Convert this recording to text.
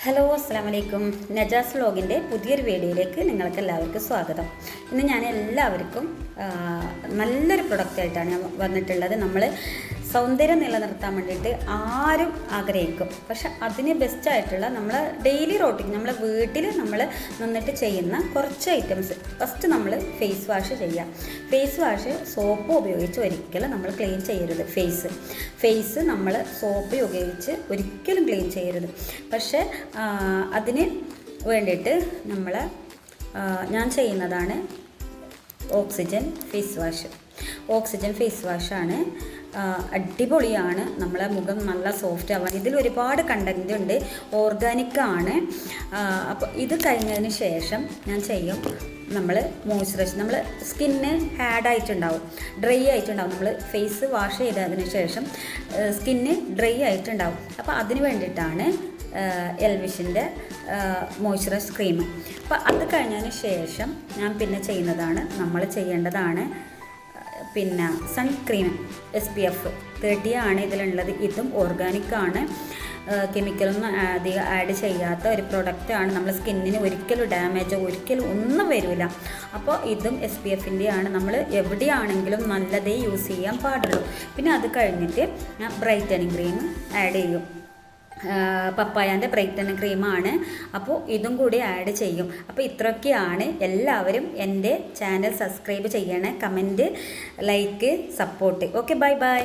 Hello അസ്സലാമലൈക്കും. നജാസ് വ്ലോഗിൻ്റെ പുതിയൊരു വീഡിയോയിലേക്ക് നിങ്ങൾക്ക് എല്ലാവർക്കും സ്വാഗതം. ഇന്ന് ഞാൻ എല്ലാവർക്കും നല്ലൊരു പ്രൊഡക്റ്റായിട്ടാണ് ഞാൻ വന്നിട്ടുള്ളത്. നമ്മൾ സൗന്ദര്യം നിലനിർത്താൻ വേണ്ടിയിട്ട് ആരും ആഗ്രഹിക്കും, പക്ഷെ അതിന് ബെസ്റ്റായിട്ടുള്ള നമ്മൾ ഡെയിലി റോട്ടീൻ നമ്മളെ വീട്ടിൽ നമ്മൾ നിന്നിട്ട് ചെയ്യുന്ന കുറച്ച് ഐറ്റംസ്. ഫസ്റ്റ് നമ്മൾ ഫേസ് വാഷ് ചെയ്യാം. ഫേസ് വാഷ് സോപ്പ് ഉപയോഗിച്ച് ഒരിക്കലും നമ്മൾ ക്ലീൻ ചെയ്യരുത്. ഫേസ് നമ്മൾ സോപ്പ് ഉപയോഗിച്ച് ഒരിക്കലും ക്ലീൻ ചെയ്യരുത്. പക്ഷേ അതിന് വേണ്ടിയിട്ട് ഞാൻ ചെയ്യുന്നതാണ് ഓക്സിജൻ ഫേസ് വാഷാണ്. അടിപൊളിയാണ്. നമ്മളെ മുഖം നല്ല സോഫ്റ്റ് ആവാൻ ഇതിൽ ഒരുപാട് കണ്ടൻറ്റ് ഉണ്ട്, ഓർഗാനിക്കാണ്. അപ്പോൾ ഇത് കഴിഞ്ഞതിന് ശേഷം ഞാൻ ചെയ്യും നമ്മൾ മോയ്സ്ചറൈസ്. നമ്മൾ സ്കിന്ന് ഡ്രൈ ആയിട്ടുണ്ടാവും. നമ്മൾ ഫേസ് വാഷ് ചെയ്തതിന് ശേഷം സ്കിന്ന് ഡ്രൈ ആയിട്ടുണ്ടാവും. അപ്പോൾ അതിന് വേണ്ടിയിട്ടാണ് എൽവിഷിൻ്റെ മോയ്സ്ചറൈസ് ക്രീം. അപ്പോൾ അത് കഴിഞ്ഞതിന് ശേഷം ഞാൻ പിന്നെ നമ്മൾ ചെയ്യേണ്ടതാണ് സൺസ്ക്രീൻ. SPF 30 ആണ് ഇതിലുള്ളത്. ഇതും ഓർഗാനിക്കാണ്, കെമിക്കലൊന്നും അധികം ആഡ് ചെയ്യാത്ത ഒരു പ്രൊഡക്റ്റാണ്. നമ്മൾ സ്കിന്നിന് ഒരിക്കലും ഡാമേജോ ഒന്നും വരില്ല. അപ്പോൾ ഇതും SPFൻ്റെ ആണ്. നമ്മൾ എവിടെയാണെങ്കിലും നല്ലതേ യൂസ് ചെയ്യാൻ പാടുള്ളൂ. പിന്നെ അത് കഴിഞ്ഞിട്ട് ഞാൻ ബ്രൈറ്റനിങ് ക്രീം ആഡ് ചെയ്യും. പപ്പായാൻ്റെ ബ്രൈറ്റനിങ് ക്രീമാണ്. അപ്പോൾ ഇതും കൂടി ആഡ് ചെയ്യും. അപ്പോൾ ഇത്രയൊക്കെയാണ്. എല്ലാവരും എൻ്റെ ചാനൽ സബ്സ്ക്രൈബ് ചെയ്യണേ, comment, like, support. Okay, by.